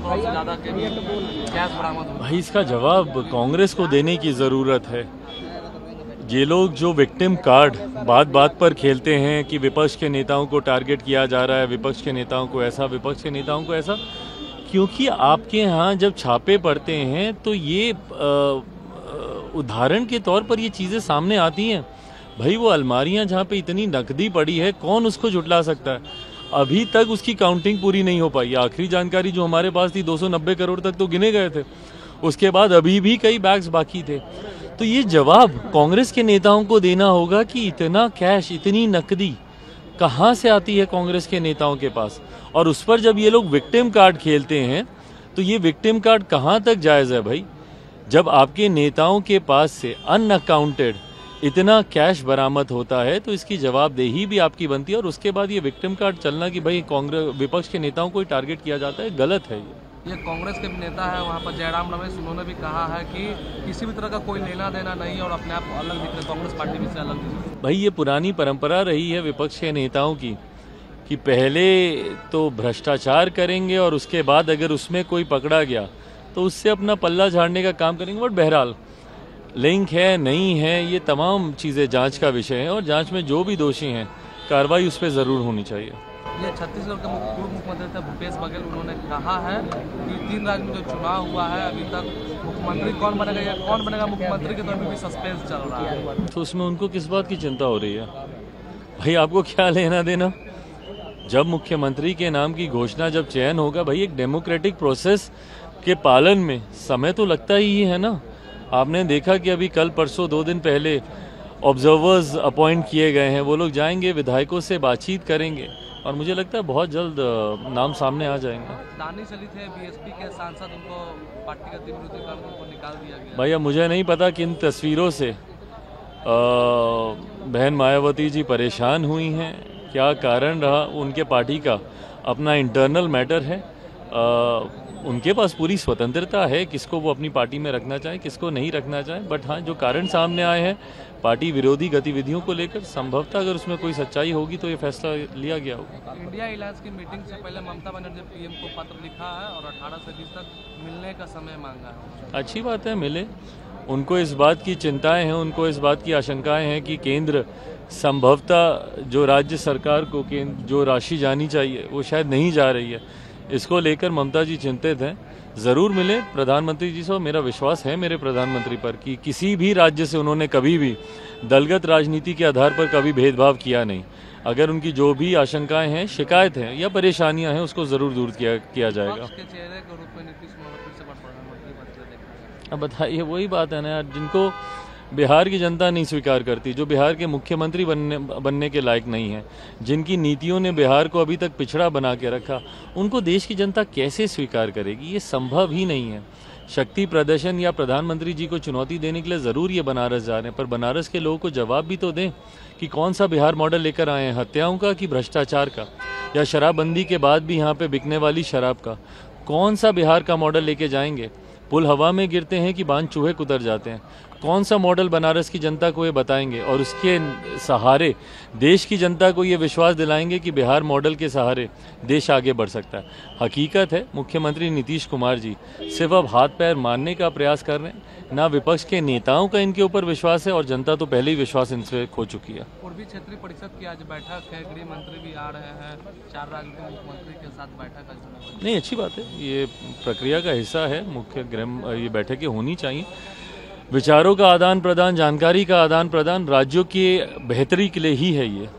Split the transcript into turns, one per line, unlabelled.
करोड़ से ज़्यादा के कैश बरामद हुआ।
भाई इसका जवाब कांग्रेस को देने की ज़रूरत है। ये लोग जो विक्टिम कार्ड बात बात पर खेलते हैं कि विपक्ष के नेताओं को टारगेट किया जा रहा है, विपक्ष के नेताओं को ऐसा, विपक्ष के नेताओं को ऐसा, क्योंकि आपके यहाँ जब छापे पड़ते हैं तो ये उदाहरण के तौर पर ये चीज़ें सामने आती हैं। भाई वो अलमारियाँ जहाँ पे इतनी नकदी पड़ी है, कौन उसको झुटला सकता है? अभी तक उसकी काउंटिंग पूरी नहीं हो पाई। आखिरी जानकारी जो हमारे पास थी 290 करोड़ तक तो गिने गए थे, उसके बाद अभी भी कई बैग्स बाकी थे। तो ये जवाब कांग्रेस के नेताओं को देना होगा कि इतना कैश, इतनी नकदी कहाँ से आती है कांग्रेस के नेताओं के पास, और उस पर जब ये लोग विक्टिम कार्ड खेलते हैं तो ये विक्टिम कार्ड कहाँ तक जायज़ है भाई? जब आपके नेताओं के पास से अनअकाउंटेड इतना कैश बरामद होता है तो इसकी जवाबदेही भी आपकी बनती है। और उसके बाद ये विक्टिम कार्ड चलना कि भाई कांग्रेस विपक्ष के नेताओं को ही टारगेट किया जाता है, गलत है
ये कांग्रेस के नेता है वहाँ पर जयराम रमेश, उन्होंने भी कहा है कि किसी भी तरह का कोई लेना देना नहीं और अपने आप को अलग दिख रहे, कांग्रेस पार्टी में से अलग दिख रहे।
भाई ये पुरानी परंपरा रही है विपक्ष के नेताओं की कि पहले तो भ्रष्टाचार करेंगे और उसके बाद अगर उसमें कोई पकड़ा गया तो उससे अपना पल्ला झाड़ने का काम करेंगे। बट बहरहाल लिंक है नहीं है, ये तमाम चीज़ें जांच का विषय है और जांच में जो भी दोषी हैं कार्रवाई उस पर ज़रूर होनी चाहिए।
ये छत्तीसगढ़ के पूर्व मुख्यमंत्री थे भूपेश बघेल, उन्होंने कहा है कि 3 राज्य में जो चुनाव हुआ है अभी तक मुख्यमंत्री कौन बनेगा या कौन बनेगा मुख्यमंत्री के तो अभी भी सस्पेंस चल रहा है।
तो उसमें उनको किस बात की चिंता हो रही है भाई? आपको क्या लेना देना? जब मुख्यमंत्री के नाम की घोषणा, जब चयन होगा, भाई एक डेमोक्रेटिक प्रोसेस के पालन में समय तो लगता ही है ना। आपने देखा कि अभी कल परसों 2 दिन पहले ऑब्जर्वर्स अपॉइंट किए गए हैं, वो लोग जाएंगे, विधायकों से बातचीत करेंगे और मुझे लगता है बहुत जल्द नाम सामने आ जाएंगे।
दानी चली थे बीएसपी के सांसद, उनको पार्टी का विरोधी कारण उनको निकाल दिया गया।
भाई अब मुझे नहीं पता किन तस्वीरों से बहन मायावती जी परेशान हुई हैं, क्या कारण रहा। उनके पार्टी का अपना इंटरनल मैटर है, उनके पास पूरी स्वतंत्रता है किसको वो अपनी पार्टी में रखना चाहें, किसको नहीं रखना चाहें। बट हाँ, जो कारण सामने आए हैं पार्टी विरोधी गतिविधियों को लेकर, संभवतः अगर उसमें कोई सच्चाई होगी तो ये फैसला लिया गया होगा।
इंडिया अलायंस की मीटिंग से पहले ममता बनर्जी ने पीएम को पत्र लिखा है और 18 से 20 तक मिलने का समय मांगा है।
अच्छी बात है, मिले। उनको इस बात की चिंताएं हैं, उनको इस बात की आशंकाएं हैं कि केंद्र संभवतः जो राज्य सरकार को जो राशि जानी चाहिए वो शायद नहीं जा रही है। इसको लेकर ममता जी चिंतित हैं। ज़रूर मिले प्रधानमंत्री जी से। मेरा विश्वास है मेरे प्रधानमंत्री पर कि किसी भी राज्य से उन्होंने कभी भी दलगत राजनीति के आधार पर कभी भेदभाव किया नहीं। अगर उनकी जो भी आशंकाएं हैं, शिकायत हैं या परेशानियां हैं, उसको ज़रूर दूर किया जाएगा। अब बताइए, वही बात है ना यार, जिनको बिहार की जनता नहीं स्वीकार करती, जो बिहार के मुख्यमंत्री बनने के लायक नहीं है, जिनकी नीतियों ने बिहार को अभी तक पिछड़ा बना के रखा, उनको देश की जनता कैसे स्वीकार करेगी? ये संभव ही नहीं है। शक्ति प्रदर्शन या प्रधानमंत्री जी को चुनौती देने के लिए ज़रूर ये बनारस जा रहे हैं, पर बनारस के लोगों को जवाब भी तो दें कि कौन सा बिहार मॉडल लेकर आए हैं, हत्याओं का कि भ्रष्टाचार का, या शराबबंदी के बाद भी यहाँ पे बिकने वाली शराब का? कौन सा बिहार का मॉडल लेके जाएंगे? पुल हवा में गिरते हैं कि बांध चूहे कुतर जाते हैं? कौन सा मॉडल बनारस की जनता को ये बताएंगे और उसके सहारे देश की जनता को ये विश्वास दिलाएंगे कि बिहार मॉडल के सहारे देश आगे बढ़ सकता है? हकीकत है मुख्यमंत्री नीतीश कुमार जी सिर्फ अब हाथ पैर मारने का प्रयास कर रहे हैं, ना विपक्ष के नेताओं का इनके ऊपर विश्वास है और जनता तो पहले ही विश्वास इनसे खो चुकी है।
पूर्वी क्षेत्रीय परिषद की आज बैठक है, गृह मंत्री भी आ रहे हैं, 4 राज्यों के मुख्यमंत्री के साथ बैठक आज।
नहीं, अच्छी बात है, ये प्रक्रिया का हिस्सा है। ये बैठकें होनी चाहिए। विचारों का आदान प्रदान, जानकारी का आदान प्रदान राज्यों की बेहतरी के लिए ही है ये।